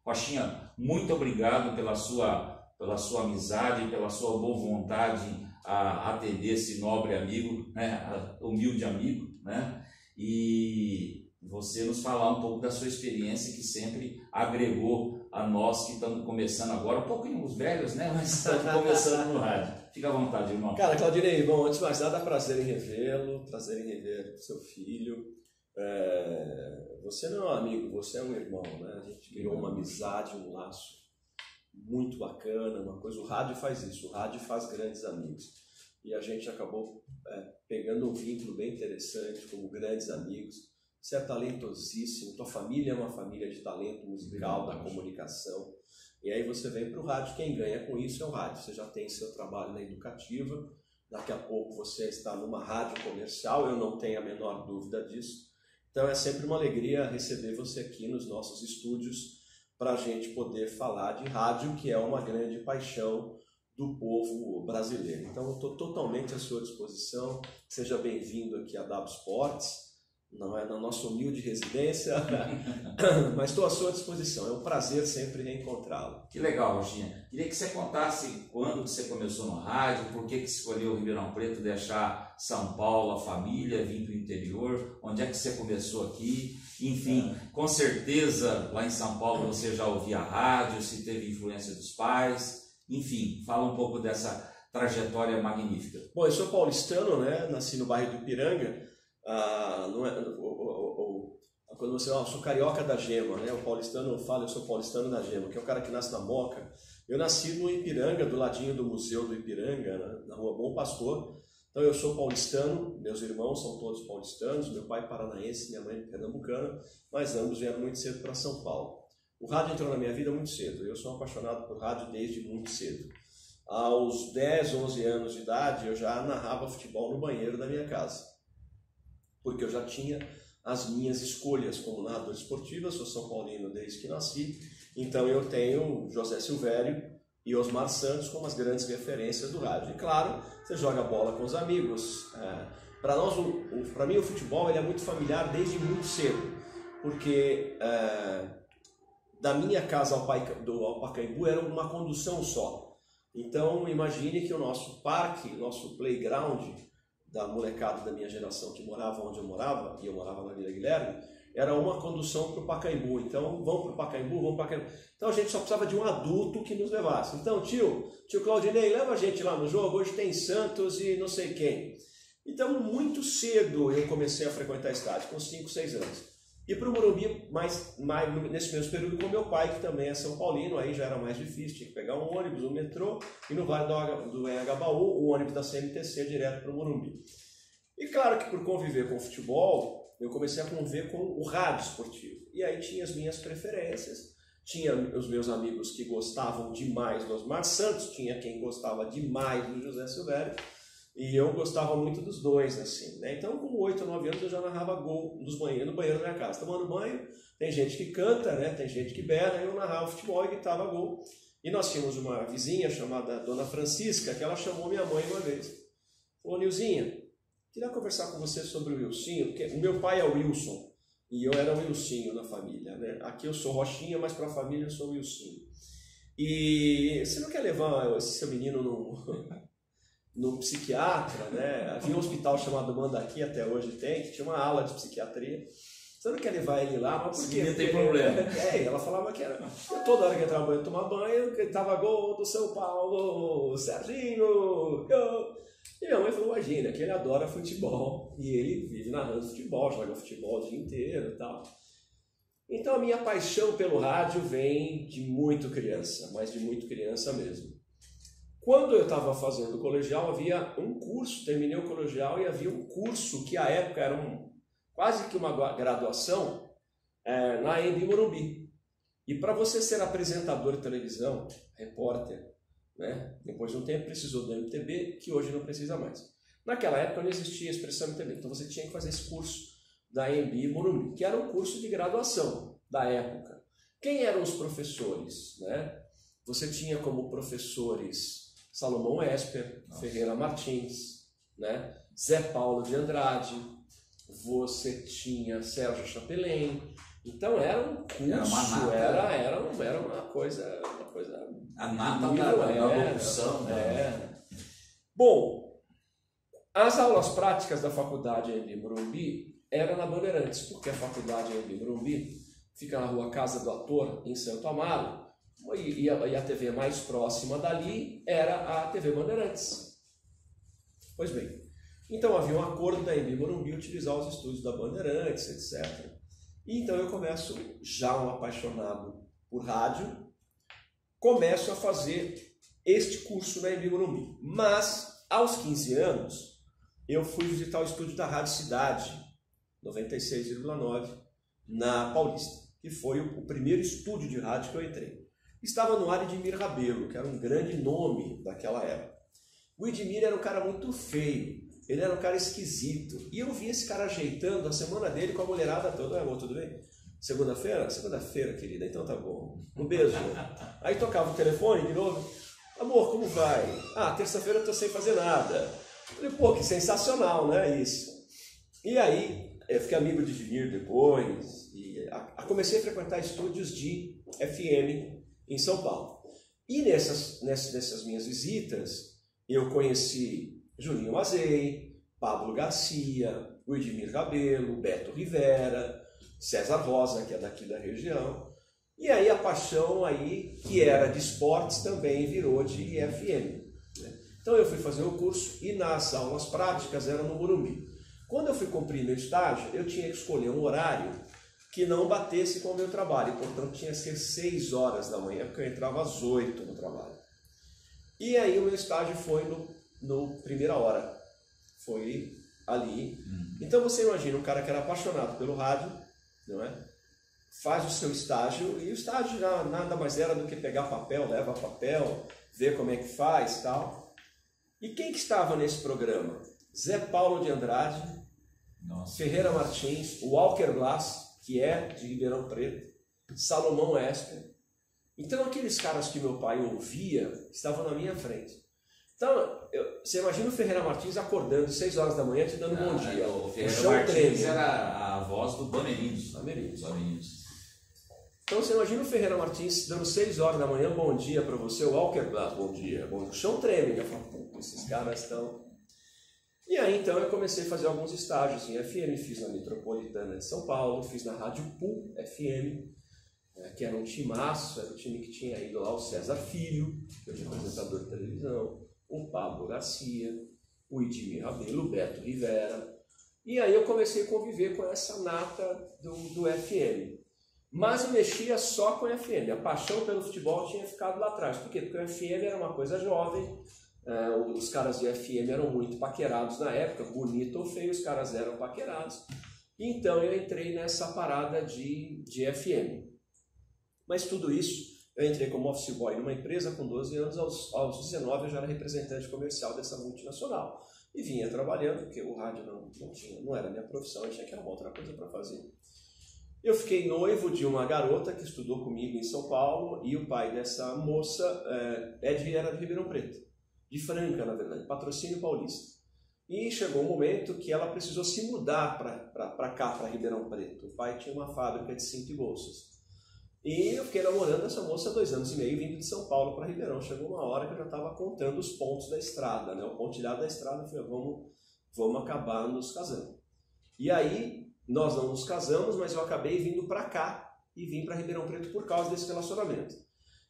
Rochinha, muito obrigado pela sua amizade, pela sua boa vontade a atender esse nobre amigo, né, humilde amigo, né, e você nos falar um pouco da sua experiência que sempre agregou a nós que estamos começando agora, um pouquinho os velhos, né, mas estamos começando no rádio. Fica à vontade, irmão. Cara, Claudinei, bom, antes de mais nada, prazer em revê-lo, prazer em rever seu filho. Você não é um amigo, você é um irmão, né? A gente criou uma amizade, um laço muito bacana, uma coisa. O rádio faz isso, o rádio faz grandes amigos. E a gente acabou pegando um vínculo bem interessante, como grandes amigos. Você é talentosíssimo, tua família é uma família de talento musical, da comunicação. E aí você vem para o rádio, quem ganha com isso é o rádio. Você já tem seu trabalho na educativa, daqui a pouco você está numa rádio comercial, eu não tenho a menor dúvida disso. Então é sempre uma alegria receber você aqui nos nossos estúdios para a gente poder falar de rádio, que é uma grande paixão do povo brasileiro. Então eu estou totalmente à sua disposição, seja bem-vindo aqui à W Sports, não é na nossa humilde residência, mas estou à sua disposição, é um prazer sempre reencontrá-lo. Que legal, Rochinha. Queria que você contasse quando você começou no rádio, por que escolheu Ribeirão Preto, deixar São Paulo, a família, vir para o interior, onde é que você começou aqui, enfim, com certeza lá em São Paulo você já ouvia rádio, se teve influência dos pais, enfim, fala um pouco dessa trajetória magnífica. Bom, eu sou paulistano, né? Nasci no bairro do Ipiranga. Quando você eu sou carioca da Gema, né? O paulistano fala, eu sou paulistano da Gema, que é o cara que nasce na Moca. Eu nasci no Ipiranga, do ladinho do Museu do Ipiranga, né? Na Rua Bom Pastor. Então eu sou paulistano, meus irmãos são todos paulistanos, meu pai paranaense, minha mãe pernambucana, mas ambos vieram muito cedo para São Paulo. O rádio entrou na minha vida muito cedo, eu sou apaixonado por rádio desde muito cedo. Aos 10, 11 anos de idade, eu já narrava futebol no banheiro da minha casa, porque eu já tinha as minhas escolhas como narrador esportivo. Eu sou São Paulino desde que nasci, então eu tenho José Silvério e Osmar Santos como as grandes referências do rádio. E claro, você joga bola com os amigos. Para mim o futebol ele é muito familiar desde muito cedo, porque da minha casa ao Pacaembu era uma condução só. Então imagine que o nosso parque, nosso playground da molecada da minha geração que morava onde eu morava, e eu morava na Vila Guilherme, era uma condução para o Pacaembu. Então, vamos para o Pacaembu, vamos para o Pacaembu. Então, a gente só precisava de um adulto que nos levasse. Então, tio Claudinei, leva a gente lá no jogo, hoje tem Santos e não sei quem. Então, muito cedo eu comecei a frequentar estádio, com 5, 6 anos. E para o Morumbi, mais nesse mesmo período, com meu pai, que também é São Paulino, aí já era mais difícil, tinha que pegar um ônibus, um metrô, e no Vale do Anhangabaú, o ônibus da CMTC direto para o Morumbi. E claro que por conviver com o futebol, eu comecei a conviver com o rádio esportivo. E aí tinha as minhas preferências, tinha os meus amigos que gostavam demais do Osmar Santos, tinha quem gostava demais do José Silvério, e eu gostava muito dos dois, assim, né? Então, com 8 ou 9 anos, eu já narrava gol no banheiro da minha casa. Tomando banho, tem gente que canta, né? Tem gente que berra, eu narrava futebol e gritava gol. E nós tínhamos uma vizinha chamada Dona Francisca, que ela chamou minha mãe uma vez. Falou, Nilzinha, queria conversar com você sobre o Wilsinho, porque o meu pai é o Wilson, e eu era o Wilsinho na família, né? Aqui eu sou Rochinha, mas para a família eu sou o Wilsinho. E você não quer levar esse seu menino no psiquiatra, né? Havia um hospital chamado Mandaqui, até hoje tem, que tinha uma ala de psiquiatria. Você não quer levar ele lá, mas por quê? Não tem problema. Ela falava que era... Toda hora que eu entrava no banho tomar banho, gritava gol do São Paulo, Serginho, gol. E minha mãe falou, imagina, que ele adora futebol, e ele vive narrando futebol, joga futebol o dia inteiro e tal. Então a minha paixão pelo rádio vem de muito criança, mas de muito criança mesmo. Quando eu estava fazendo o colegial, havia um curso, terminei o colegial e havia um curso que à época era quase que uma graduação na EMB Morumbi. E para você ser apresentador de televisão, repórter, né, depois de um tempo precisou do MTB, que hoje não precisa mais. Naquela época não existia a expressão MTB, então você tinha que fazer esse curso da EMB Morumbi, que era um curso de graduação da época. Quem eram os professores, né? Você tinha como professores Salomão Esper, Ferreira Martins, né? Zé Paulo de Andrade, você tinha Sérgio Chapelain. Então era um curso, era um Então era uma coisa a nata da locução. Né? Bom, as aulas práticas da faculdade em Morumbi era na Bandeirantes, porque a faculdade em Morumbi fica na rua Casa do Ator, em Santo Amaro, e a TV mais próxima dali era a TV Bandeirantes. Pois bem, então havia um acordo da EMB Morumbi utilizar os estúdios da Bandeirantes, etc. E então eu começo, já um apaixonado por rádio, começo a fazer este curso na EMB Morumbi. Mas, aos 15 anos, eu fui visitar o estúdio da Rádio Cidade, 96,9, na Paulista, que foi o primeiro estúdio de rádio que eu entrei. Estava no ar Edmir Rabelo, que era um grande nome daquela época. O Edmir era um cara muito feio, ele era um cara esquisito, e eu vi esse cara ajeitando a semana dele com a mulherada toda. Amor, tudo bem? Segunda-feira? Segunda-feira, querida, então tá bom. Um beijo. Aí tocava o telefone de novo. Amor, como vai? Terça-feira eu tô sem fazer nada. Eu falei, pô, que sensacional, né, isso? E aí, eu fiquei amigo de Edmir depois, e comecei a frequentar estúdios de FM em São Paulo. E nessas minhas visitas, eu conheci Juninho Mazei, Pablo Garcia, o Edmir Rabelo, Beto Rivera, César Rosa, que é daqui da região. E aí a paixão aí, que era de esportes, também virou de FM. Né? Então eu fui fazer o curso e nas aulas práticas era no Morumbi. Quando eu fui cumprir meu estágio, eu tinha que escolher um horário que não batesse com o meu trabalho. Portanto, tinha que ser 6 horas da manhã, porque eu entrava às 8 no trabalho. E aí o meu estágio foi no primeira hora. Foi ali. Então você imagina um cara que era apaixonado pelo rádio, não é? Faz o seu estágio, e o estágio já nada mais era do que pegar papel, leva papel, ver como é que faz e tal. E quem que estava nesse programa? Zé Paulo de Andrade, Nossa. Ferreira Martins, Walker Blas, que é de Ribeirão Preto, Salomão Esper. Então aqueles caras que meu pai ouvia estavam na minha frente. Então, você imagina o Ferreira Martins acordando 6 horas da manhã te dando bom dia. O Ferreira Martins era a voz do Bamerindos. Então você imagina o Ferreira Martins dando 6 horas da manhã, bom dia para você, o Walker Blas, bom dia. O chão treme, eu falo, esses caras estão... E aí então eu comecei a fazer alguns estágios em FM, fiz na Metropolitana de São Paulo, fiz na Rádio Pool FM, que era um timaço, era um time que tinha ido lá o César Filho, que é o apresentador de televisão, o Pablo Garcia, o Edmir Rabelo, o Beto Rivera. E aí eu comecei a conviver com essa nata do FM. Mas eu mexia só com o FM. A paixão pelo futebol tinha ficado lá atrás. Por quê? Porque o FM era uma coisa jovem, os caras de FM eram muito paquerados na época, bonito ou feio, os caras eram paquerados. Então eu entrei nessa parada de FM. Mas tudo isso, eu entrei como office boy numa empresa com 12 anos, aos 19 eu já era representante comercial dessa multinacional. E vinha trabalhando, porque o rádio não era minha profissão, eu tinha que arrumar outra coisa para fazer. Eu fiquei noivo de uma garota que estudou comigo em São Paulo, e o pai dessa moça era de Ribeirão Preto, de Franca, na verdade, Patrocínio Paulista. E chegou um momento que ela precisou se mudar para cá, para Ribeirão Preto. O pai tinha uma fábrica de cinto e bolsas. E eu fiquei namorando essa moça há 2 anos e meio, vindo de São Paulo para Ribeirão. Chegou uma hora que eu já estava contando os pontos da estrada, né? O pontilhado da estrada. Eu falei, vamos acabar nos casando. E aí, nós não nos casamos, mas eu acabei vindo para cá e vim para Ribeirão Preto por causa desse relacionamento.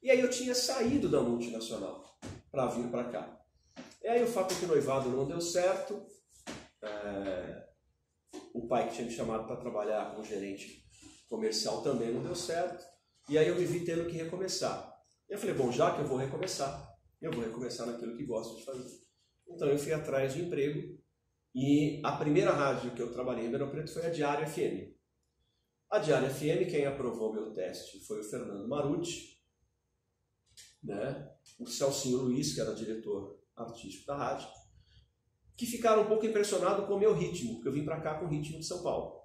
E aí eu tinha saído da multinacional para vir para cá. E aí o fato é que o noivado não deu certo. O pai que tinha me chamado para trabalhar como gerente comercial também não deu certo. E aí eu me vi tendo que recomeçar. Eu falei, bom, já que eu vou recomeçar naquilo que gosto de fazer. Então eu fui atrás de emprego, e a primeira rádio que eu trabalhei em Ribeirão Preto foi a Diário FM. A Diário FM, quem aprovou meu teste foi o Fernando Marucci, né? O Celcinho Luiz, que era diretor artístico da rádio, que ficaram um pouco impressionados com o meu ritmo, porque eu vim para cá com o ritmo de São Paulo.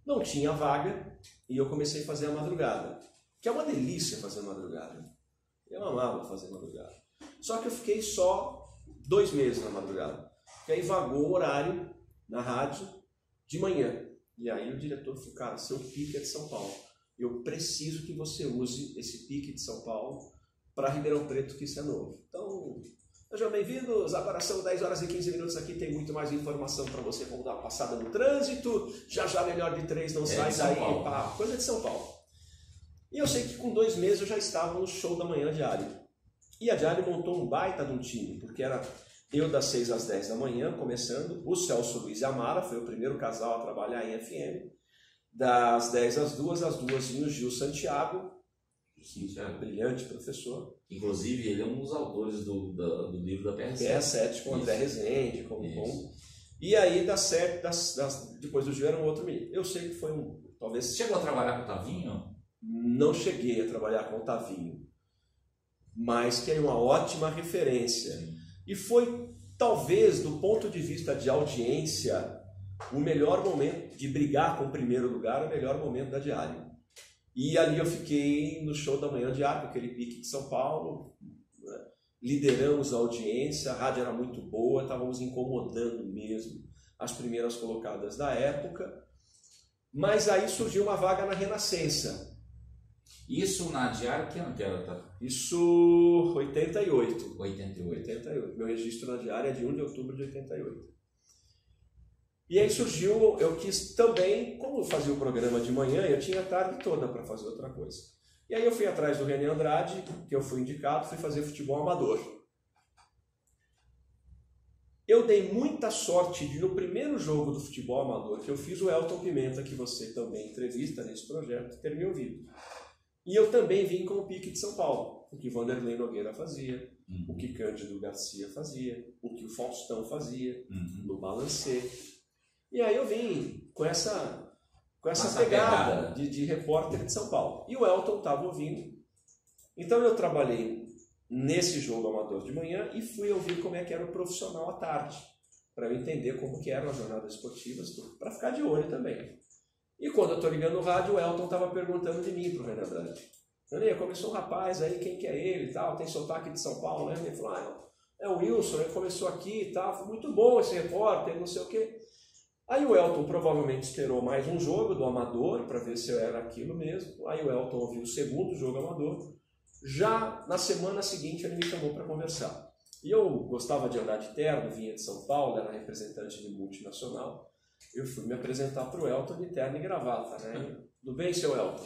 Não tinha vaga e eu comecei a fazer a madrugada, que é uma delícia fazer madrugada. Eu amava fazer madrugada. Só que eu fiquei só 2 meses na madrugada, porque aí vagou o horário na rádio de manhã. E aí o diretor falou, cara, seu pique é de São Paulo. eu preciso que você use esse pique de São Paulo para Ribeirão Preto, que isso é novo. Então, sejam bem-vindos, agora são 10 horas e 15 minutos aqui, tem muito mais informação para você, vamos dar uma passada no trânsito, já melhor de 3 não sai daí, pá, coisa de São Paulo. E eu sei que com 2 meses eu já estava no show da manhã diário. E a Diário montou um baita de um time, porque era eu das 6 às 10 da manhã, começando, o Celso Luiz e a Mara, foi o primeiro casal a trabalhar em FM, das 10 às 2 vinha o Gil Santiago, brilhante professor. Inclusive, ele é um dos autores do livro da PR7. PR7, com André Rezende, e aí das 7, depois do Gil era um outro menino. Eu sei que foi talvez... Você chegou a trabalhar com o Tavinho? Não cheguei a trabalhar com o Tavinho, mas que é uma ótima referência. E foi, talvez, do ponto de vista de audiência, o melhor momento de brigar com o primeiro lugar, o melhor momento da Diário. E ali eu fiquei no show da manhã diário, com aquele pique de São Paulo, né? Lideramos a audiência, a rádio era muito boa, estávamos incomodando mesmo as primeiras colocadas da época, mas aí surgiu uma vaga na Renascença. Isso na Diário, que ano que era? Tá? Isso, 88. 88. Meu registro na Diário é de 1 de outubro de 88. E aí surgiu, eu quis também, como eu fazia o programa de manhã, eu tinha a tarde toda para fazer outra coisa. E aí eu fui atrás do René Andrade, que eu fui indicado, fui fazer futebol amador. Eu dei muita sorte de, no primeiro jogo do futebol amador, que eu fiz o Elton Pimenta, que você também entrevista nesse projeto, ter me ouvido. E eu também vim com o pique de São Paulo, o que Vanderlei Nogueira fazia, o que Cândido Garcia fazia, o que o Faustão fazia, no Balancê. E aí eu vim com essa pegada de repórter de São Paulo. E o Elton estava ouvindo. Então eu trabalhei nesse jogo amador de manhã e fui ouvir como é que era o profissional à tarde, para eu entender como que eram as jornadas esportivas, para ficar de olho também. E quando eu estou ligando o rádio, o Elton estava perguntando de mim para o Renan Andrade. Renan, começou um rapaz aí, quem que é ele e tal, tem sotaque de São Paulo, né? Ele falou, é o Wilson, ele começou aqui e tal, foi muito bom esse repórter, não sei o quê. Aí o Elton provavelmente esperou mais um jogo do amador para ver se eu era aquilo mesmo. Aí o Elton ouviu o segundo jogo amador. Já na semana seguinte ele me chamou para conversar. E eu gostava de andar de terno, vinha de São Paulo, era representante de multinacional. Eu fui me apresentar para o Elton de terno e gravata, né? Tudo bem, seu Elton?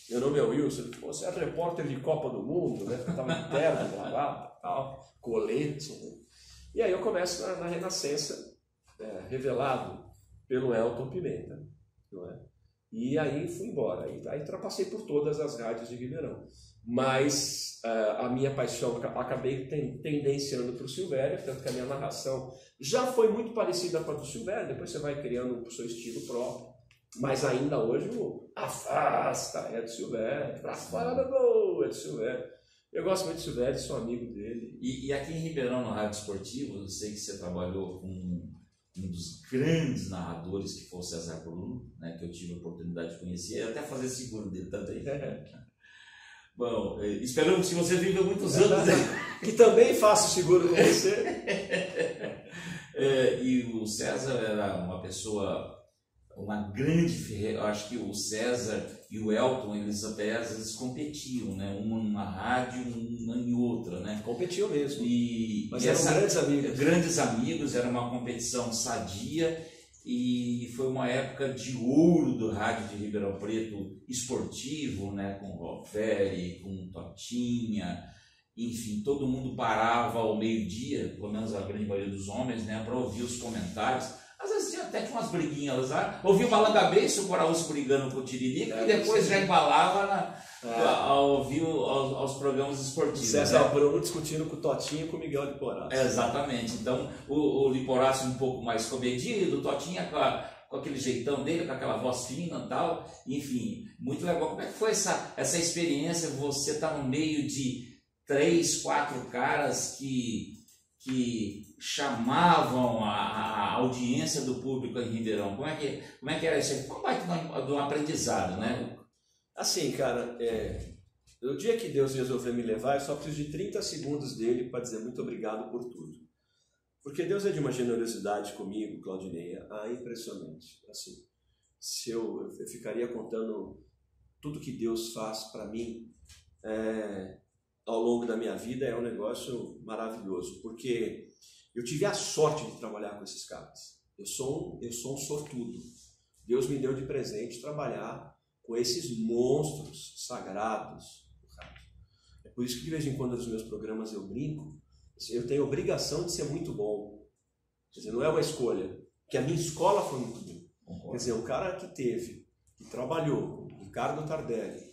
Meu nome é Wilson. Ele falou, você é repórter de Copa do Mundo, né? Eu estava de terno, gravata, tal, colete. Né? E aí eu começo na Renascença, revelado pelo Elton Pimenta, não é? E aí fui embora, aí ultrapassei por todas as rádios de Ribeirão, mas a minha paixão, acabei tendenciando para o Silvério, tanto que a minha narração já foi muito parecida com a do Silvério, depois você vai criando o seu estilo próprio, mas ainda hoje o afasta é do Silvério, pra fora do gol é do Silvério. Eu gosto muito do Silvério, sou amigo dele. E aqui em Ribeirão, no Rádio Esportivo, eu sei que você trabalhou com um dos grandes narradores, que foi o César Bruno, né, que eu tive a oportunidade de conhecer, e até fazer seguro dele também. Bom, esperamos que você viva muitos anos. Que também faço seguro com você. E o César era uma pessoa, uma grande... Eu acho que o César e o Elton, eles até às vezes competiam, né? Uma numa rádio, uma em outra, né? Competiam mesmo. Mas eram grandes amigos. Grandes amigos, era uma competição sadia e foi uma época de ouro do rádio de Ribeirão Preto esportivo, né? Com o Roferi, com o Totinha, enfim, todo mundo parava ao meio-dia, pelo menos a grande maioria dos homens, né? Para ouvir os comentários. Às vezes tinha até umas briguinhas lá. Ouvia o Malangabeiço, o Coraúcio brigando com o Tiririca, e depois já embalava a ouvir aos programas esportivos. César Bruno discutindo com o Totinho e com o Miguel Liporácio. Exatamente. Então, o Liporácio um pouco mais comedido, o Totinha com aquele jeitão dele, com aquela voz fina e tal. Enfim, muito legal. Como é que foi essa experiência? Você tá no meio de 3, 4 caras que chamavam a audiência do público em Ribeirão. Como é que era isso? Foi um baita de um aprendizado, né? Assim, cara, no dia que Deus resolveu me levar, eu só preciso de 30 segundos dele para dizer muito obrigado por tudo. Porque Deus é de uma generosidade comigo, Claudinei, impressionante. Assim, se eu ficaria contando tudo que Deus faz para mim ao longo da minha vida é um negócio maravilhoso, porque eu tive a sorte de trabalhar com esses caras. Eu sou um sortudo. Deus me deu de presente trabalhar com esses monstros sagrados do rádio. É por isso que de vez em quando nos meus programas eu brinco, eu tenho a obrigação de ser muito bom. Quer dizer, não é uma escolha, porque a minha escola foi muito boa. Quer dizer, o cara que trabalhou com Ricardo Tardelli,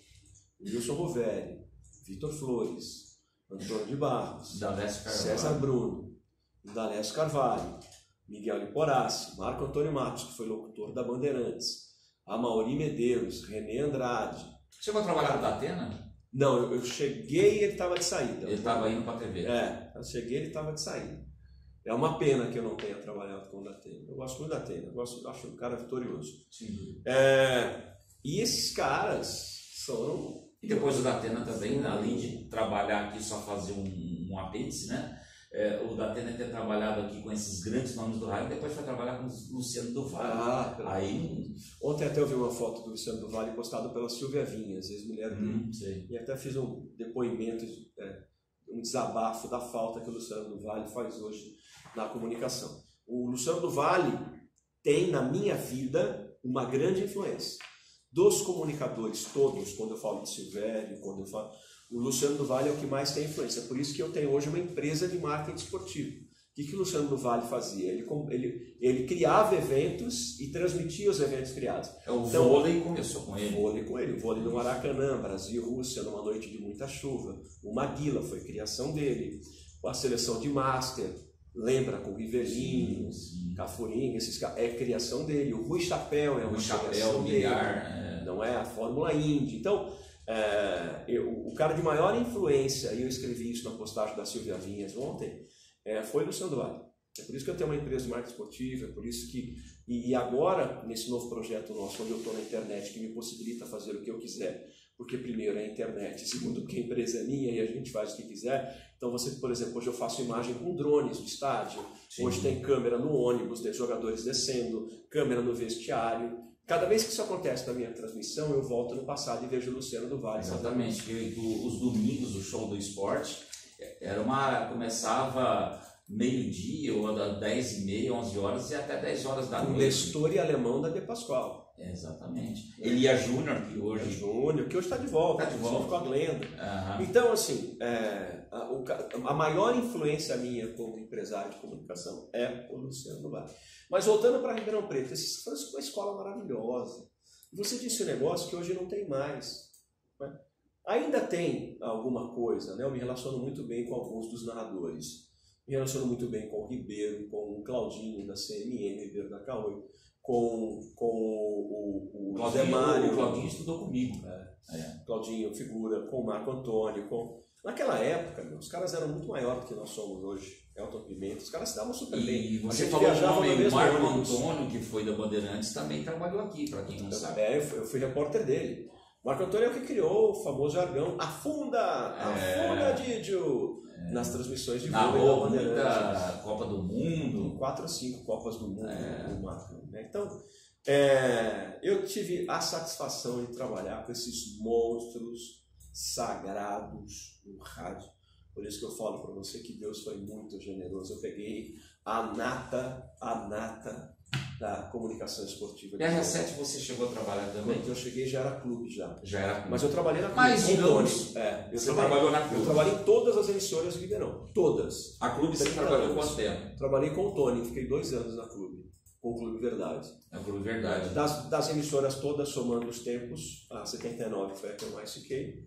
Wilson Roveri, Vitor Flores, Antônio de Barros, César Bruno, D'Alessio Carvalho, Miguel Liporassi, Marco Antônio Matos, que foi locutor da Bandeirantes, Amaury Medeiros, René Andrade. Você vai trabalhar no Datena? Não, eu cheguei e ele estava de saída. Ele estava indo para a TV. Eu cheguei e ele estava de saída. É uma pena que eu não tenha trabalhado com o Datena. Eu gosto muito do Datena, acho um cara vitorioso. Sim. E esses caras são... E depois o Datena também, além de trabalhar aqui, só fazer um apêndice, né? O Datena ter trabalhado aqui com esses grandes nomes do rádio, depois foi trabalhar com o Luciano do Vale. Ontem até eu vi uma foto do Luciano do Vale postada pela Silvia Vinhas, ex-mulher dele. E até fiz um depoimento, um desabafo da falta que o Luciano do Vale faz hoje na comunicação. O Luciano do Vale tem na minha vida uma grande influência. Dos comunicadores todos, quando eu falo de Silvério, quando eu falo... O Luciano do Vale é o que mais tem influência. Por isso que eu tenho hoje uma empresa de marketing esportivo. O que o Luciano do Vale fazia? Ele criava eventos e transmitia os eventos criados. O vôlei começou com ele. O vôlei do Maracanã, Brasil e Rússia, numa noite de muita chuva. O Maguila foi criação dele. A seleção de Master, lembra, com o Rivelino, Cafuringa, esses caras, é criação dele. O Rui Chapéu é uma criação dele. Não é a Fórmula Indy. Então, o cara de maior influência, e eu escrevi isso na postagem da Silvia Vinhas ontem, foi o Luciano do Vale. É por isso que eu tenho uma empresa de marketing esportivo, é por isso que... E agora, nesse novo projeto nosso, onde eu estou na internet, que me possibilita fazer o que eu quiser, porque primeiro é a internet, segundo porque a empresa é minha e a gente faz o que quiser. Então você, por exemplo, hoje eu faço imagem com drones do estádio, hoje tem câmera no ônibus, tem jogadores descendo, câmera no vestiário. Cada vez que isso acontece na minha transmissão, eu volto no passado e vejo o Luciano do Vale. Exatamente. Os domingos, o show do esporte, começava meio-dia, ou das 10h30, 11 horas, e até 10 horas da noite. Com Nestor e Alemão da De Pascoal. Exatamente. Elia Júnior, que hoje... que hoje está de volta. Está de volta com a Glenda. Então, assim, a maior influência minha como empresário de comunicação é o Luciano do Vale. Mas voltando para Ribeirão Preto, essa foi uma escola maravilhosa. Você disse um negócio que hoje não tem mais. Né? Ainda tem alguma coisa, né? Eu me relaciono muito bem com alguns dos narradores. Me relaciono muito bem com o Ribeiro, com o Claudinho da CMN, Ribeiro da K8, com o Claudinho. O Claudinho estudou comigo. Claudinho, figura, com o Marco Antônio. Naquela época, os caras eram muito maiores do que nós somos hoje. Elton Pimenta, os caras se davam super bem. E você falou o nome, o Marco Antônio, que foi da Bandeirantes, também trabalhou aqui, para quem não sabe. Eu fui repórter dele. Marco Antônio é o que criou o famoso jargão afunda Didio, nas transmissões de vôlei da Bandeirantes. Muita Copa do Mundo. 4 ou 5 Copas do Mundo, o Marco. Então, eu tive a satisfação de trabalhar com esses monstros sagrados no rádio. Por isso que eu falo para você que Deus foi muito generoso. Eu peguei a nata da comunicação esportiva. E a R7 você chegou a trabalhar também? Quando eu cheguei já era clube. Já era clube. Mas eu trabalhei na clube. Mas digamos, você trabalhou na clube? Eu trabalhei em todas as emissoras de Ribeirão. Todas. A clube você trabalhou quanto tempo? Trabalhei com o Tony, fiquei 2 anos na clube. Com o Clube Verdade. É o Clube Verdade. Das emissoras todas, somando os tempos, a 79 foi a que eu mais fiquei.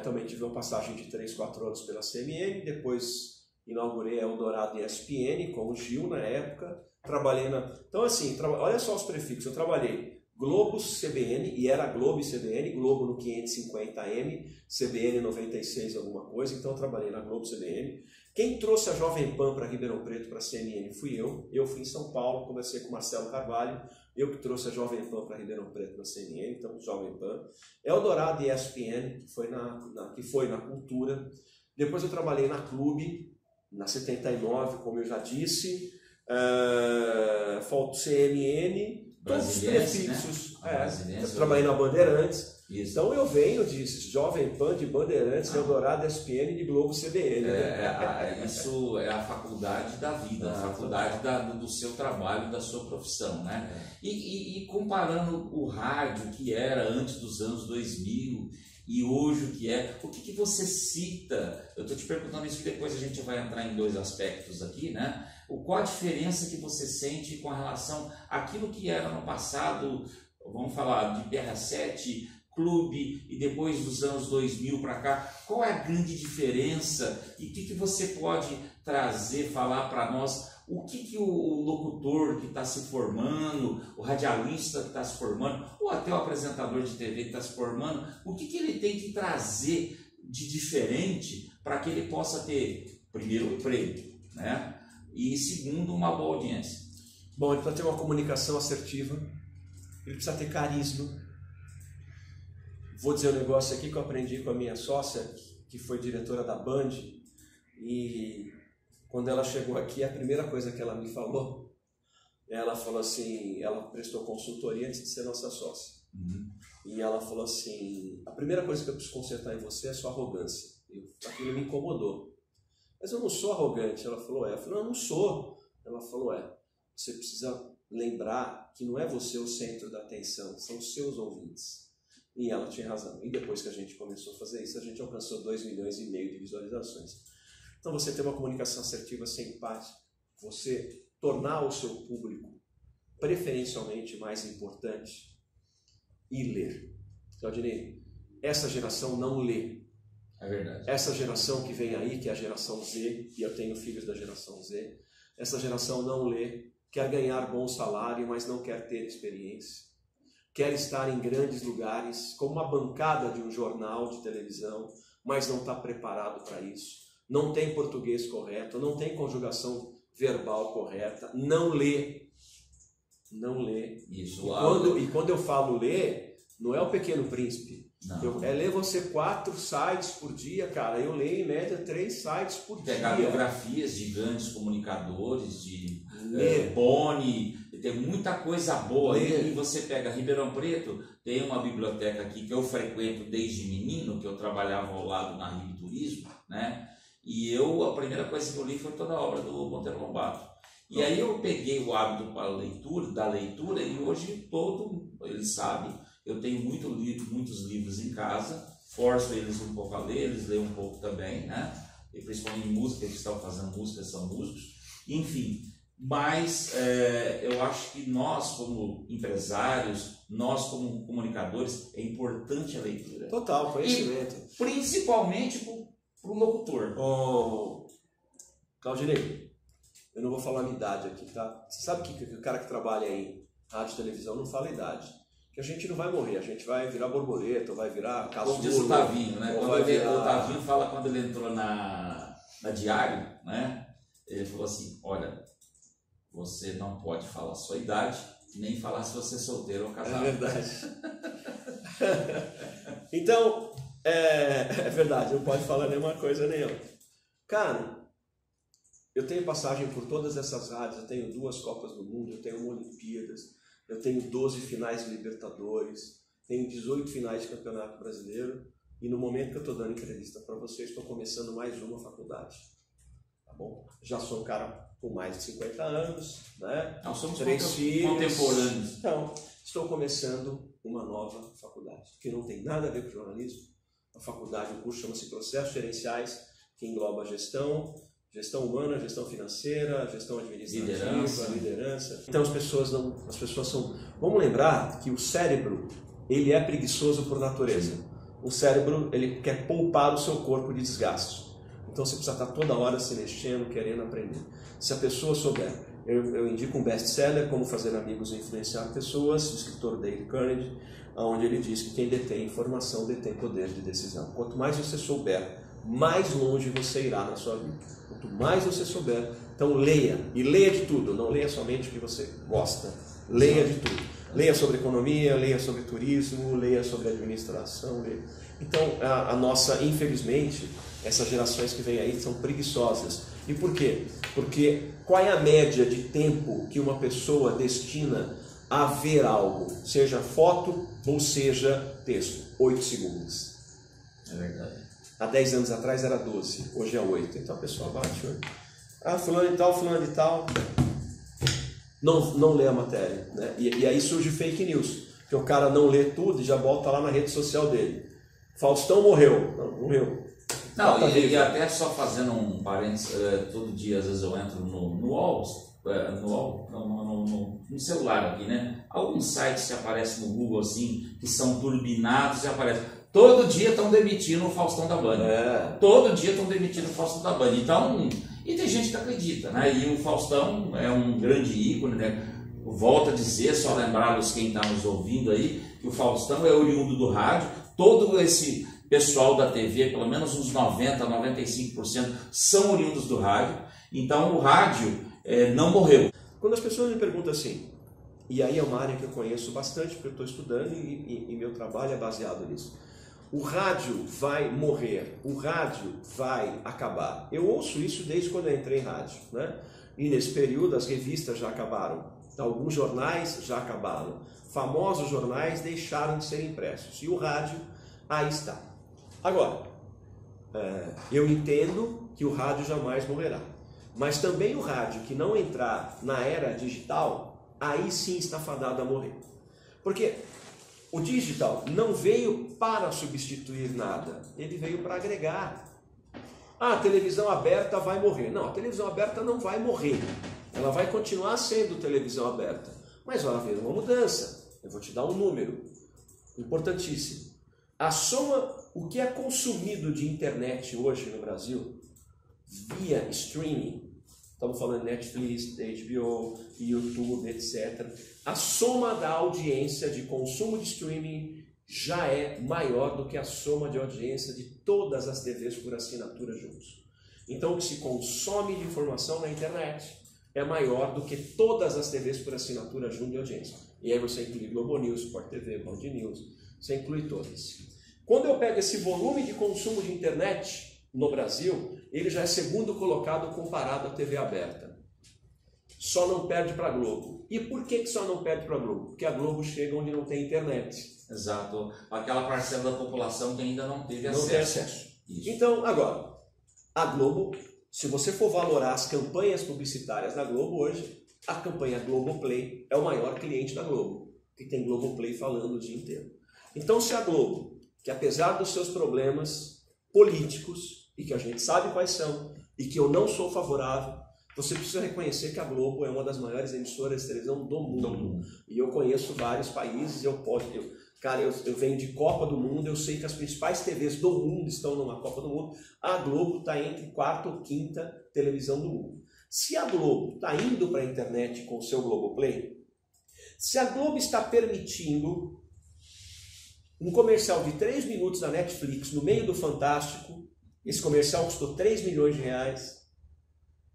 Também tive uma passagem de 3, 4 anos pela CMN, depois inaugurei a Eldorado e ESPN com o Gil na época, trabalhei Então assim, olha só os prefixos, eu trabalhei Globo CBN, e era Globo e CBN, Globo no 550M, CBN 96 alguma coisa, então eu trabalhei na Globo CBN. Quem trouxe a Jovem Pan para Ribeirão Preto, para a CMN, fui eu fui em São Paulo, conversei com o Marcelo Carvalho, eu que trouxe a Jovem Pan para Ribeirão Preto na CNN, então Jovem Pan. Eldorado e ESPN, que foi na Cultura. Depois eu trabalhei na Clube, na 79, como eu já disse. CNN, todos os Brasiliense, prefixos. Brasiliense, Eu trabalhei na Bandeirantes. Isso. Então eu venho de Jovem Pan, de Bandeirantes, Eldorado, SPN e de Globo CBN. Isso é a faculdade da vida, a faculdade do seu trabalho, da sua profissão, né? E comparando o rádio que era antes dos anos 2000 e hoje o que é, o que você cita? Eu estou te perguntando isso, que depois a gente vai entrar em dois aspectos aqui, né? Qual a diferença que você sente com relação àquilo que era no passado, vamos falar de BR7, Clube, e depois dos anos 2000 para cá, qual é a grande diferença e o que você pode trazer, falar para nós, o que o locutor que está se formando, o radialista que está se formando, ou até o apresentador de TV que está se formando, o que ele tem que trazer de diferente para que ele possa ter, primeiro, emprego, né? E segundo, uma boa audiência. Bom, ele precisa ter uma comunicação assertiva, ele precisa ter carisma. Vou dizer um negócio aqui que eu aprendi com a minha sócia, que foi diretora da Band, e quando ela chegou aqui, a primeira coisa que ela me falou, ela falou assim, ela prestou consultoria antes de ser nossa sócia. E ela falou assim, a primeira coisa que eu preciso consertar em você é a sua arrogância. Aquilo me incomodou. Mas eu não sou arrogante. Ela falou, eu falei, não sou. Ela falou, você precisa lembrar que não é você o centro da atenção, são os seus ouvintes. E ela tinha razão. E depois que a gente começou a fazer isso, a gente alcançou 2,5 milhões de visualizações. Então você ter uma comunicação assertiva sem empate, você tornar o seu público preferencialmente mais importante e ler. Claudinei, essa geração não lê. É verdade. Essa geração que vem aí, que é a geração Z, e eu tenho filhos da geração Z, essa geração não lê, quer ganhar bom salário, mas não quer ter experiência. Quer estar em grandes lugares, como uma bancada de um jornal de televisão, mas não está preparado para isso. Não tem português correto, não tem conjugação verbal correta, não lê. Não lê. Isso, e quando eu falo ler, não é o Pequeno Príncipe. É ler você 4 sites por dia, cara. Eu leio em média 3 sites por dia. Pegar biografias de grandes comunicadores, de Boni, tem muita coisa boa. E você pega Ribeirão Preto, tem uma biblioteca aqui que eu frequento desde menino, que eu trabalhava ao lado na Rio Turismo, né? E a primeira coisa que eu li foi toda a obra do Monteiro Lobato. E aí eu peguei o hábito da leitura, e hoje ele sabe, eu tenho muitos livros em casa, forço eles um pouco a ler, eles leem um pouco também, né? E principalmente música, eles estão fazendo música, são músicos, enfim. Mas eu acho que nós, como empresários, nós como comunicadores, é importante a leitura. Total, conhecimento. E, principalmente para o locutor. Claudinei, eu não vou falar a minha idade aqui, tá? Você sabe que o cara que trabalha em rádio e televisão não fala a idade. Que a gente não vai morrer, a gente vai virar borboleta, vai virar caçula. Como diz o Tavinho, né? O Tavinho fala, quando ele entrou na Diário, né? Ele falou assim, olha, você não pode falar a sua idade, nem falar se você é solteiro ou casado. É verdade. Então, é verdade, não pode falar nenhuma coisa nem outra. Cara, eu tenho passagem por todas essas rádios, eu tenho 2 Copas do Mundo, eu tenho uma Olimpíadas, eu tenho 12 finais de Libertadores, tenho 18 finais de Campeonato Brasileiro, e no momento que eu estou dando entrevista para vocês, estou começando mais uma faculdade. Tá bom? Já sou um cara com mais de 50 anos, né? Nós somos 3 filhos. Contemporâneos. Então, estou começando uma nova faculdade, que não tem nada a ver com jornalismo. A faculdade, o curso chama-se Processos Gerenciais, que engloba gestão humana, gestão financeira, gestão administrativa, liderança. Então as pessoas são... Vamos lembrar que o cérebro, ele é preguiçoso por natureza. O cérebro, ele quer poupar o seu corpo de desgaste. Então você precisa estar toda hora se mexendo, querendo aprender. Se a pessoa souber, eu indico um best-seller, Como Fazer Amigos e Influenciar Pessoas, do escritor Dale Carnegie, onde ele diz que quem detém informação detém poder de decisão. Quanto mais você souber, mais longe você irá na sua vida. Quanto mais você souber, então leia. E leia de tudo, não leia somente o que você gosta. Leia de tudo. Leia sobre economia, leia sobre turismo, leia sobre administração. Leia. Então, a nossa, infelizmente, essas gerações que vêm aí são preguiçosas. E por quê? Porque qual é a média de tempo que uma pessoa destina a ver algo, seja foto ou seja texto. 8 segundos. É verdade. Há 10 anos atrás era 12, hoje é 8. Então a pessoa bate, fulano e tal, não lê a matéria, né? E aí surge fake news, que o cara não lê tudo e já bota lá na rede social dele. Faustão morreu. Não, morreu. Não, e até só fazendo um parênteses, todo dia às vezes eu entro no celular aqui, né? Alguns sites que aparecem no Google assim, que são turbinados e aparecem. Todo dia estão demitindo o Faustão da Band. Todo dia estão demitindo o Faustão da Band. Então, e tem gente que acredita, né? E o Faustão é um grande ícone, né? Volto a dizer, só lembrá-los quem está nos ouvindo aí, que o Faustão é oriundo do rádio. Todo esse pessoal da TV, pelo menos uns 90%, 95% são oriundos do rádio. Então o rádio não morreu. Quando as pessoas me perguntam assim, e aí é uma área que eu conheço bastante, porque eu estou estudando e meu trabalho é baseado nisso. O rádio vai morrer, o rádio vai acabar. Eu ouço isso desde quando eu entrei em rádio, né? E nesse período as revistas já acabaram, alguns jornais já acabaram, famosos jornais deixaram de ser impressos e o rádio aí está. Agora, eu entendo que o rádio jamais morrerá, mas também o rádio que não entrar na era digital, aí sim está fadado a morrer. Porque o digital não veio para substituir nada, ele veio para agregar. A televisão aberta vai morrer. Não, a televisão aberta não vai morrer. Ela vai continuar sendo televisão aberta. Mas vai haver uma mudança. Eu vou te dar um número importantíssimo. A soma, o que é consumido de internet hoje no Brasil, via streaming, estamos falando Netflix, HBO, YouTube, etc. A soma da audiência de consumo de streaming já é maior do que a soma de audiência de todas as TVs por assinatura juntos. Então, o que se consome de informação na internet é maior do que todas as TVs por assinatura junto de audiência. E aí você inclui Globo News, Sport TV, Band News, você inclui todas. Quando eu pego esse volume de consumo de internet no Brasil, ele já é segundo colocado comparado à TV aberta. Só não perde para a Globo. E por que só não perde para a Globo? Porque a Globo chega onde não tem internet. Exato. Aquela parcela da população que ainda não teve acesso. Não tem acesso. Isso. Então, agora, a Globo, se você for valorar as campanhas publicitárias da Globo hoje, a campanha Globoplay é o maior cliente da Globo, que tem Globoplay falando o dia inteiro. Então, se a Globo, que apesar dos seus problemas políticos, e que a gente sabe quais são, e que eu não sou favorável, você precisa reconhecer que a Globo é uma das maiores emissoras de televisão do mundo. E eu conheço vários países, eu venho de Copa do Mundo, eu sei que as principais TVs do mundo estão numa Copa do Mundo. A Globo está entre 4ª ou 5ª televisão do mundo. Se a Globo está indo para a internet com o seu Globoplay, se a Globo está permitindo um comercial de 3 minutos da Netflix no meio do Fantástico, esse comercial custou 3 milhões de reais,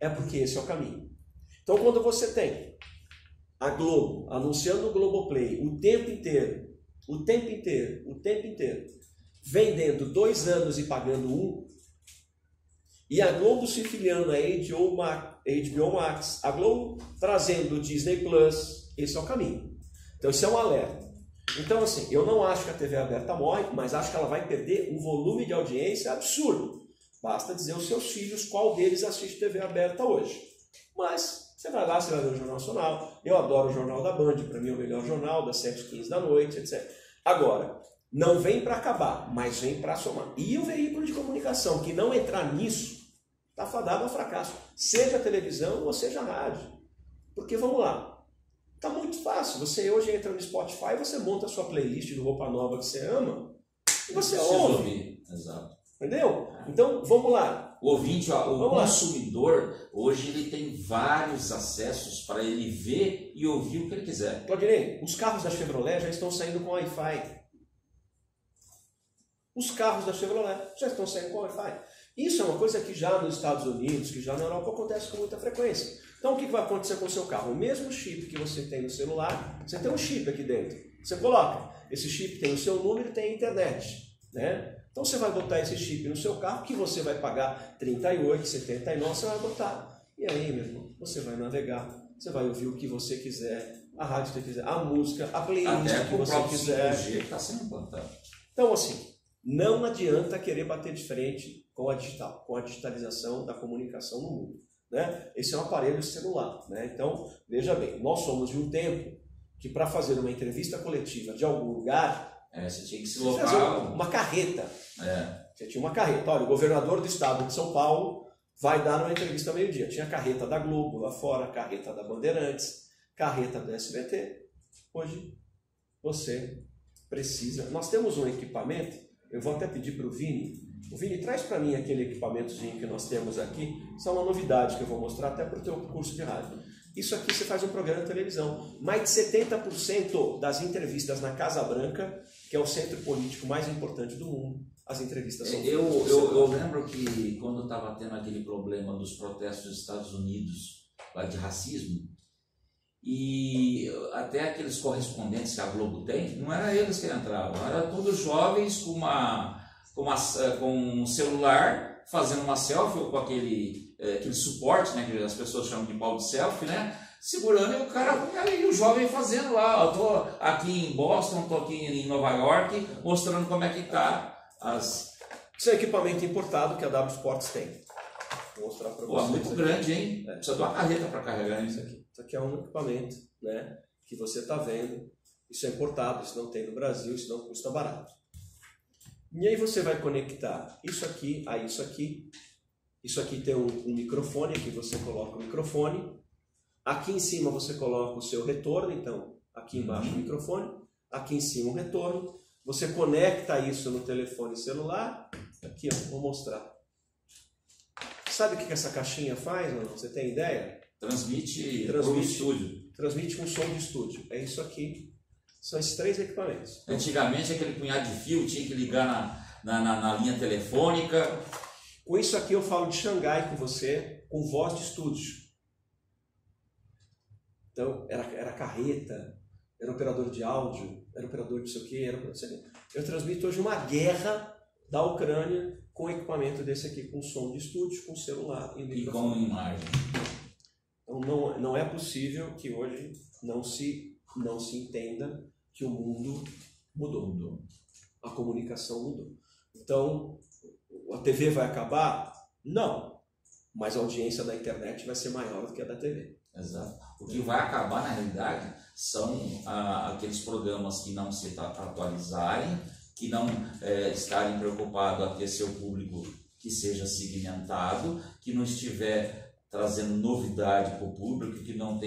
é porque esse é o caminho. Então, quando você tem a Globo anunciando o Globoplay o tempo inteiro, vendendo 2 anos e pagando 1, e a Globo se filiando a HBO Max, a Globo trazendo o Disney Plus, esse é o caminho. Então, isso é um alerta. Então, assim, eu não acho que a TV aberta morre, mas acho que ela vai perder um volume de audiência absurdo. Basta dizer aos seus filhos qual deles assiste TV aberta hoje. Mas você vai lá, você vai ver o Jornal Nacional. Eu adoro o Jornal da Band, para mim é o melhor jornal, das 7h15 da noite, etc. Agora, não vem para acabar, mas vem para somar. E o veículo de comunicação que não entrar nisso, está fadado ao fracasso. Seja televisão ou seja rádio. Porque, vamos lá, está muito fácil. Você hoje entra no Spotify, você monta a sua playlist do Roupa Nova que você ama e você ouve. Exato. Entendeu? Então, vamos lá. O ouvinte, o consumidor, hoje ele tem vários acessos para ele ver e ouvir o que ele quiser. Claudinei, os carros da Chevrolet já estão saindo com Wi-Fi. Os carros da Chevrolet já estão saindo com Wi-Fi. Isso é uma coisa que já nos Estados Unidos, que já na Europa acontece com muita frequência. Então, o que vai acontecer com o seu carro? O mesmo chip que você tem no celular, você tem um chip aqui dentro. Você coloca. Esse chip tem o seu número e tem a internet, né? Então você vai botar esse chip no seu carro, que você vai pagar R$38, R$79, você vai botar. E aí, meu irmão, você vai navegar, você vai ouvir o que você quiser, a rádio que você quiser, a música, a playlist Até que você quiser. 5G que está sendo implantado. Então, assim, não adianta querer bater de frente com a digital, com a digitalização da comunicação no mundo, né? Esse é um aparelho celular, né? Então, veja bem, nós somos de um tempo que para fazer uma entrevista coletiva de algum lugar, você tinha que se você fazia uma carreta. Você tinha uma carreta. Olha, o governador do estado de São Paulo vai dar uma entrevista ao meio-dia. Tinha a carreta da Globo lá fora, carreta da Bandeirantes, carreta do SBT. Hoje, você precisa... Nós temos um equipamento, eu vou até pedir para o Vini. O Vini, traz para mim aquele equipamentozinho que nós temos aqui. Isso é uma novidade que eu vou mostrar até para o teu curso de rádio. Isso aqui você faz um programa de televisão. Mais de 70% das entrevistas na Casa Branca, que é o centro político mais importante do mundo, as entrevistas são feitas. Eu lembro que quando estava tendo aquele problema dos protestos dos Estados Unidos, lá de racismo, e até aqueles correspondentes que a Globo tem, não era eles que entravam, eram todos jovens com um celular, fazendo uma selfie ou com aquele suporte, né, que as pessoas chamam de pau de selfie, né, segurando, e o cara, e o jovem fazendo lá, eu tô aqui em Boston, tô aqui em Nova York, mostrando como é que tá as... Isso é equipamento importado que a W Sports tem. Vou mostrar para vocês. Muito aqui. Grande, hein? Precisa de uma carreta para carregar isso aqui. Isso aqui é um equipamento, né, que você está vendo. Isso é importado, isso não tem no Brasil, isso não custa barato. E aí você vai conectar isso aqui a isso aqui. Isso aqui tem um microfone, aqui você coloca o microfone. Aqui em cima você coloca o seu retorno, então aqui embaixo o microfone, aqui em cima o retorno. Você conecta isso no telefone celular. Aqui, ó, vou mostrar. Sabe o que essa caixinha faz, não? Você tem ideia? Transmite um estúdio. Transmite um som de estúdio. É isso aqui. São esses 3 equipamentos. Antigamente, aquele punhado de fio tinha que ligar na linha telefônica. Com isso aqui eu falo de Xangai com você, com voz de estúdio. Então, era carreta, era operador de áudio, era operador de sei o quê, Eu transmito hoje uma guerra da Ucrânia com equipamento desse aqui, com som de estúdio, com celular e com imagem. Então, não é possível que hoje não se entenda que o mundo mudou. A comunicação mudou. Então, a TV vai acabar? Não. Mas a audiência da internet vai ser maior do que a da TV. Exato. O que vai acabar, na realidade, são aqueles programas que não se atualizarem, que não estarem preocupados a ter seu público que seja segmentado, que não estiver trazendo novidade para o público, que não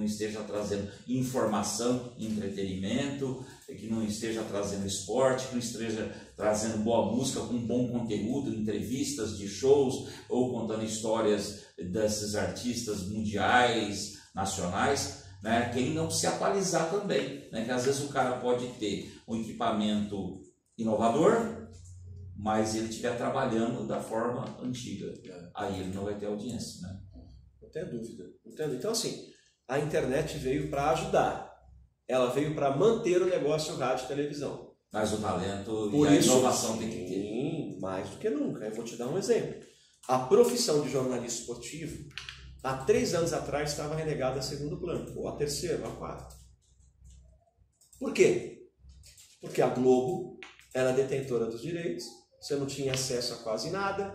esteja trazendo informação, entretenimento, que não esteja trazendo esporte, que não esteja trazendo boa música com bom conteúdo, entrevistas de shows ou contando histórias desses artistas mundiais, nacionais, né? Que ele não se atualizar também, né? Que às vezes o cara pode ter um equipamento inovador, mas ele estiver trabalhando da forma antiga, aí ele não vai ter audiência, né? Não tenho dúvida. Então, assim, a internet veio para ajudar. Ela veio para manter o negócio rádio e televisão. Mas o talento e a inovação tem que ter. Sim, mais do que nunca. Eu vou te dar um exemplo. A profissão de jornalista esportivo, há 3 anos atrás, estava relegada a segundo plano, ou a terceiro, ou a quarto. Por quê? Porque a Globo era detentora dos direitos, você não tinha acesso a quase nada,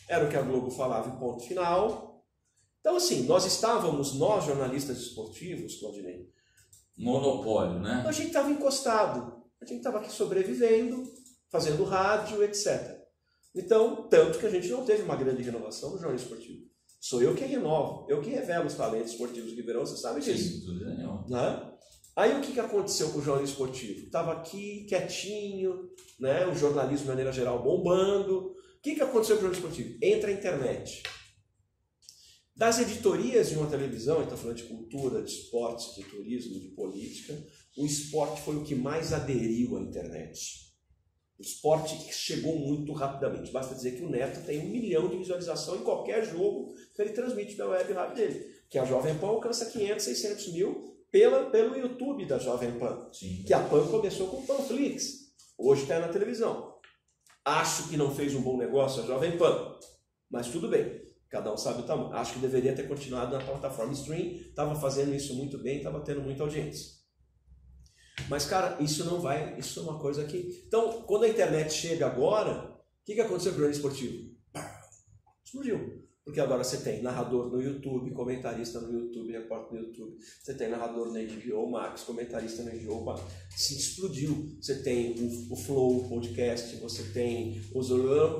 era o que a Globo falava em ponto final. Então, assim, nós jornalistas esportivos, Claudinei, monopólio, né? A gente estava encostado, a gente estava aqui sobrevivendo, fazendo rádio, etc. Então, tanto que a gente não teve uma grande renovação no jornalismo esportivo. Sou eu que renovo, eu que revelo os talentos esportivos de Ribeirão, você sabe disso. Sim, tudo nenhum. Né? Aí o que aconteceu com o jornalismo esportivo? Estava aqui, quietinho, né? O jornalismo de maneira geral bombando. O que aconteceu com o jornalismo esportivo? Entra a internet. Das editorias de uma televisão, então falando de cultura, de esportes, de turismo, de política, o esporte foi o que mais aderiu à internet. O esporte chegou muito rapidamente. Basta dizer que o Neto tem 1 milhão de visualização em qualquer jogo que ele transmite pela web rádio dele. Que a Jovem Pan alcança 500, 600 mil pelo YouTube da Jovem Pan. Sim. Que a Pan começou com o Panflix. Hoje está na televisão. Acho que não fez um bom negócio a Jovem Pan. Mas tudo bem. Cada um sabe o tamanho. Acho que deveria ter continuado na plataforma stream, estava fazendo isso muito bem, estava tendo muita audiência. Mas, cara, isso não vai, isso é uma coisa que... Então, quando a internet chega agora, o que aconteceu com o programa esportivo? Explodiu. Porque agora você tem narrador no YouTube, comentarista no YouTube, repórter no YouTube. Você tem narrador na HBO Max, comentarista na HBO Max. Se explodiu. Você tem o Flow, o podcast, você tem os...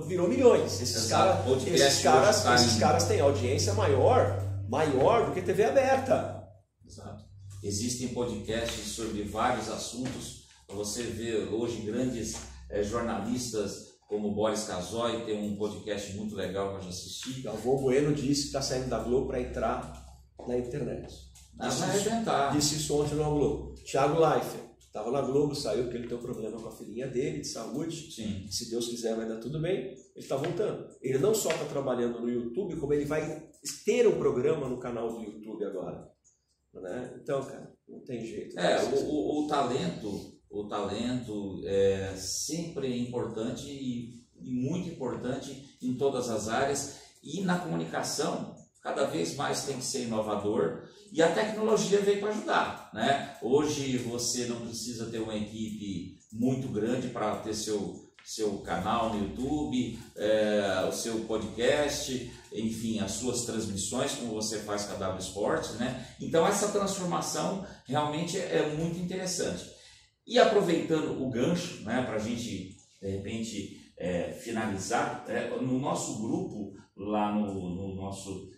Virou milhões. Esses caras têm audiência maior do que TV aberta. Exato. Existem podcasts sobre vários assuntos. Você vê hoje grandes jornalistas como o Boris Casoy, tem um podcast muito legal que eu já assisti. Galvão Bueno disse que está saindo da Globo para entrar na internet. Vai arrebentar. Disse isso ontem no Globo. Thiago Leifert estava na Globo, saiu porque ele tem um problema com a filhinha dele, de saúde. Sim. Se Deus quiser vai dar tudo bem. Ele está voltando. Ele não só está trabalhando no YouTube, como ele vai ter um programa no canal do YouTube agora. Né? Então, cara, não tem jeito. O talento é sempre importante e muito importante em todas as áreas, e na comunicação cada vez mais tem que ser inovador, e a tecnologia veio para ajudar, né? Hoje você não precisa ter uma equipe muito grande para ter seu canal no YouTube, o seu podcast, enfim, as suas transmissões, como você faz com a W Sports, né? Então essa transformação realmente é muito interessante. E aproveitando o gancho, né, para a gente, de repente, finalizar, no nosso grupo, lá no nosso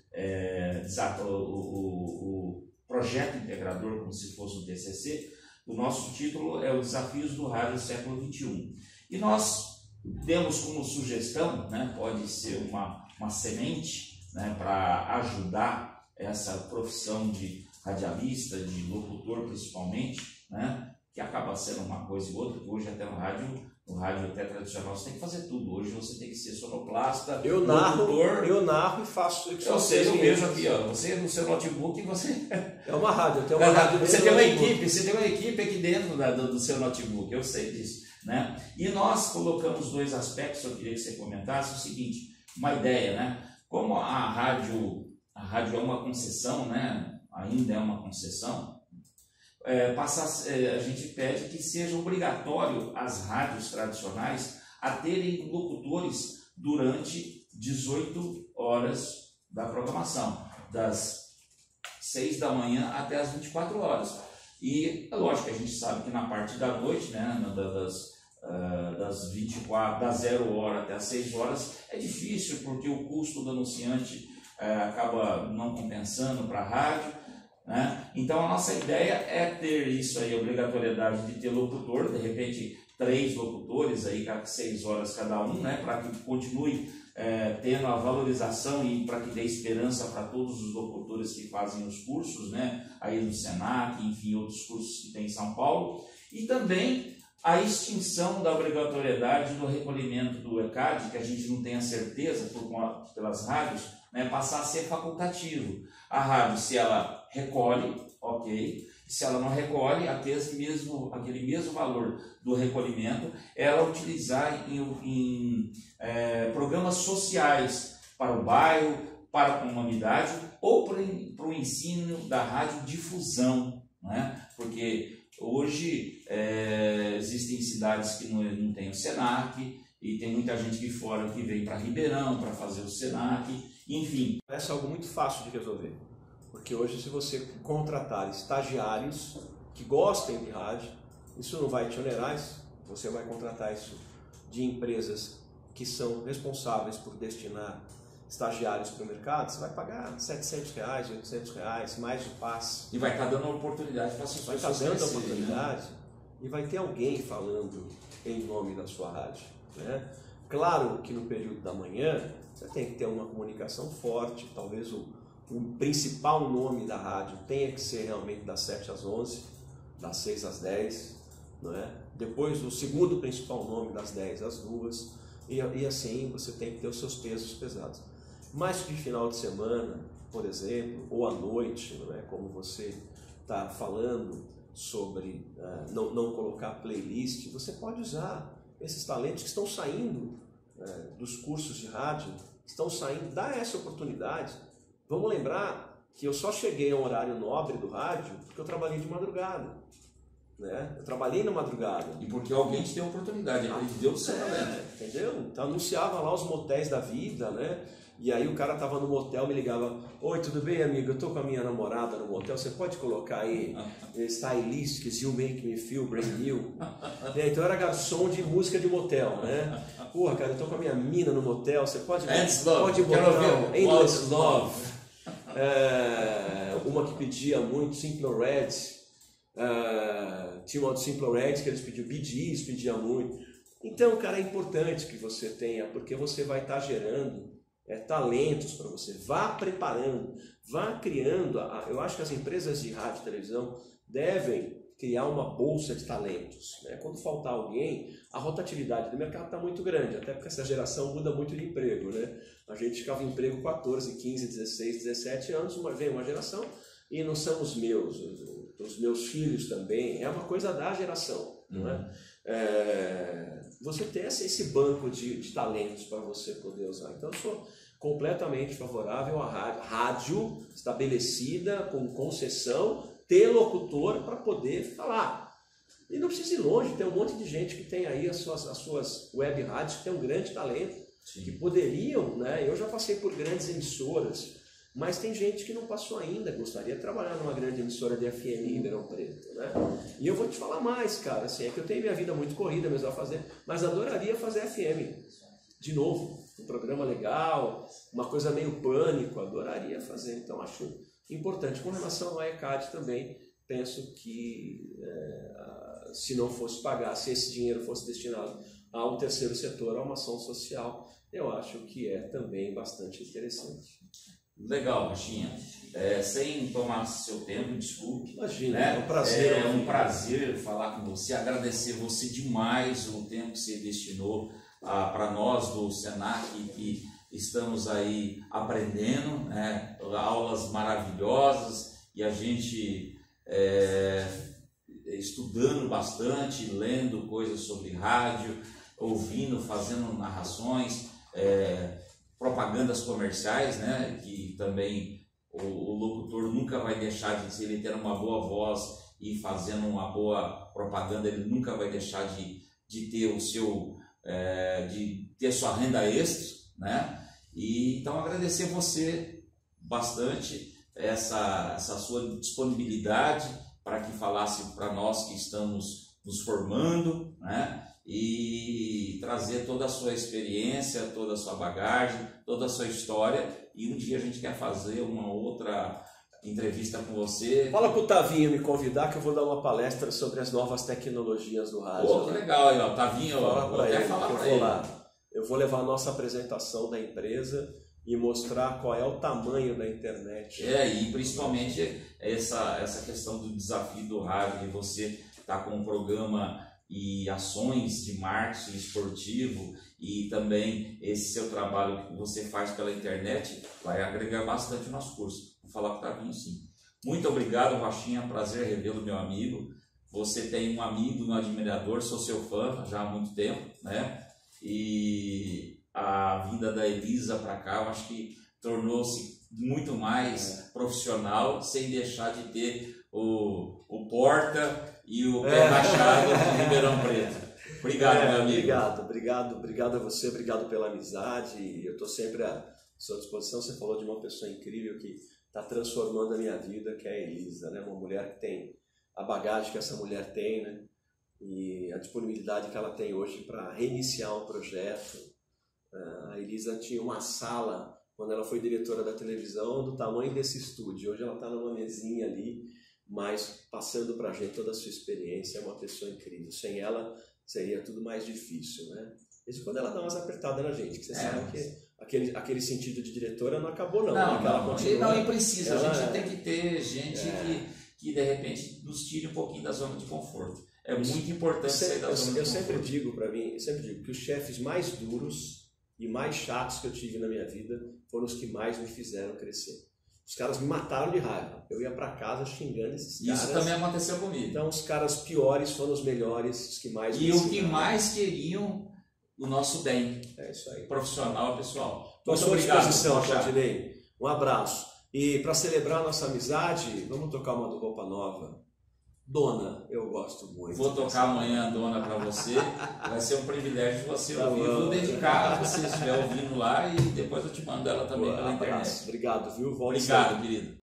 o projeto integrador, como se fosse um TCC, o nosso título é o Desafios do Rádio Século XXI. E nós demos como sugestão, né, pode ser uma semente, né, para ajudar essa profissão de radialista, de locutor principalmente, né, que acaba sendo uma coisa e outra, que hoje até no rádio até tradicional você tem que fazer tudo. Hoje você tem que ser sonoplasta, locutor. Eu narro e faço... Eu sei, eu vejo aqui, ó, você no seu notebook, você... É uma rádio, eu tenho uma rádio. Você tem uma equipe aqui dentro do seu notebook, eu sei disso, né? E nós colocamos dois aspectos, eu queria que você comentasse o seguinte, uma ideia, né? Como a rádio é uma concessão, né? Ainda é uma concessão, a gente pede que seja obrigatório as rádios tradicionais a terem locutores durante 18 horas da programação, das 6 da manhã até as 24 horas. E é lógico que a gente sabe que na parte da noite, né, das 0 hora até as 6 horas, é difícil porque o custo do anunciante acaba não compensando para a rádio. Né? Então a nossa ideia é ter isso aí, a obrigatoriedade de ter locutor, de repente 3 locutores aí, 6 horas cada um, né? Para que continue tendo a valorização e para que dê esperança para todos os locutores que fazem os cursos, né? Aí no Senac, enfim, outros cursos que tem em São Paulo, e também a extinção da obrigatoriedade do recolhimento do ECAD, que a gente não tem a certeza pelas rádios, né? Passar a ser facultativo. A rádio, se ela recolhe, ok. Se ela não recolhe, aquele mesmo valor do recolhimento, ela utilizar em programas sociais para o bairro, para a comunidade ou para o ensino da radiodifusão, né? Porque hoje existem cidades que não tem o Senac e tem muita gente de fora que vem para Ribeirão para fazer o Senac, enfim. Parece algo muito fácil de resolver. Porque hoje, se você contratar estagiários que gostem de rádio, isso não vai te onerar, você vai contratar isso de empresas que são responsáveis por destinar estagiários para o mercado, você vai pagar R$700, R$800, mais o passe. E vai estar dando oportunidade para as pessoas. Vai estar dando oportunidade, né? E vai ter alguém falando em nome da sua rádio, né? Claro que no período da manhã, você tem que ter uma comunicação forte, talvez o principal nome da rádio tenha que ser realmente das 7 às 11, das 6 às 10, não é? Depois o segundo principal nome das 10 às 2, e assim você tem que ter os seus pesos pesados. Mas de final de semana, por exemplo, ou à noite, não é? Como você está falando sobre não colocar playlist, você pode usar esses talentos que estão saindo dos cursos de rádio estão saindo, dá essa oportunidade. Vamos lembrar que eu só cheguei a um horário nobre do rádio porque eu trabalhei de madrugada. Né? Eu trabalhei na madrugada. E porque alguém te deu a oportunidade, ele deu o seu talento. Entendeu? Então anunciava lá os motéis da vida, né? E aí o cara tava no motel, me ligava: oi, tudo bem, amigo? Eu tô com a minha namorada no motel, você pode colocar aí Stylistics, You Make Me Feel Brand New? Então eu era garçom de música de motel, né? Porra, cara, eu tô com a minha mina no motel, você pode botar Endless Love. Uma que pedia muito, Simple Red. Tinha uma do Simple Red que eles pediam, Bee Gees pedia muito. Então, cara, é importante que você tenha, porque você vai estar gerando talentos para você. Vá preparando, vá criando. Eu acho que as empresas de rádio e televisão devem criar uma bolsa de talentos. Né? Quando faltar alguém, a rotatividade do mercado está muito grande, até porque essa geração muda muito de emprego. Né? A gente ficava em emprego 14, 15, 16, 17 anos, vem uma geração, e não são os meus filhos também, é uma coisa da geração. Não é? Você ter esse banco de talentos para você poder usar. Então eu sou completamente favorável à rádio estabelecida, com concessão, ter locutor para poder falar. E não precisa ir longe, tem um monte de gente que tem aí as suas web rádios que tem um grande talento. Sim. Que poderiam, né? Eu já passei por grandes emissoras, mas tem gente que não passou ainda, gostaria de trabalhar numa grande emissora de FM em Ribeirão Preto, né? E eu vou te falar mais, cara, assim, é que eu tenho minha vida muito corrida mesmo a fazer, mas adoraria fazer FM de novo, um programa legal, uma coisa meio pânico, adoraria fazer, então acho importante. Com relação ao ECAD também, penso que se não fosse pagar, se esse dinheiro fosse destinado a um terceiro setor, a uma ação social, eu acho que é também bastante interessante. Legal, Rochinha. Sem tomar seu tempo, desculpe. Imagina, né? É um prazer. É um prazer falar com você, agradecer você demais o tempo que você destinou para nós do Senac, que estamos aí aprendendo, né? Aulas maravilhosas e a gente estudando bastante, lendo coisas sobre rádio, ouvindo, fazendo narrações, propagandas comerciais, né? Que também o locutor nunca vai deixar de, se ele ter uma boa voz e fazendo uma boa propaganda, ele nunca vai deixar de ter o seu, de ter sua renda extra, né? E então agradecer você bastante essa sua disponibilidade para que falasse para nós que estamos nos formando, né? E trazer toda a sua experiência, toda a sua bagagem, toda a sua história. E um dia a gente quer fazer uma outra entrevista com você. Fala pro Tavinho me convidar que eu vou dar uma palestra sobre as novas tecnologias do rádio. Pô, que legal aí, ó. Tavinho, vou até falar para ele. Lá. Eu vou levar a nossa apresentação da empresa e mostrar qual é o tamanho da internet. E principalmente essa questão do desafio do rádio, de você estar com um programa e ações de marketing esportivo e também esse seu trabalho que você faz pela internet vai agregar bastante o nosso curso. Vou falar para o Tavinho, sim. Muito obrigado, Rochinha, prazer revê-lo, meu amigo. Você tem um amigo, um admirador, sou seu fã já há muito tempo, né? E a vinda da Elisa para cá, eu acho que tornou-se muito mais profissional, sem deixar de ter o porta e o pé rachado de Ribeirão Preto. Obrigado, meu amigo. Obrigado a você, obrigado pela amizade. Eu estou sempre à sua disposição. Você falou de uma pessoa incrível que está transformando a minha vida, que é a Elisa, né? Uma mulher que tem a bagagem que essa mulher tem, né? E a disponibilidade que ela tem hoje para reiniciar um projeto. A Elisa tinha uma sala, quando ela foi diretora da televisão, do tamanho desse estúdio. Hoje ela está numa mesinha ali, mas passando para a gente toda a sua experiência. É uma pessoa incrível. Sem ela seria tudo mais difícil, né? Desde quando ela dá umas apertadas na gente, que você sabe que aquele sentido de diretora não acabou não. Não, e precisa. A gente tem que ter gente que de repente nos tire um pouquinho da zona de conforto. É muito importante sair da zona de conforto. Eu sempre digo que os chefes mais duros e mais chatos que eu tive na minha vida foram os que mais me fizeram crescer. Os caras me mataram de raiva. Eu ia para casa xingando esses caras. Isso também aconteceu comigo. Então os caras piores foram os melhores, os que mais me ensinaram. O que mais queriam o nosso bem. É isso aí. Profissional e pessoal. Estou à Muito sua obrigado, disposição, Rocha. Claudinei. Um abraço. E para celebrar nossa amizade, vamos tocar uma do Roupa Nova. Dona, eu gosto muito. Vou tocar amanhã, Dona, para você. Vai ser um privilégio você Tá ouvir. bom. Vou dedicar, se você estiver ouvindo lá, e depois eu te mando ela também Um pela internet. abraço. Obrigado, viu? Volte Obrigado, sempre. querido.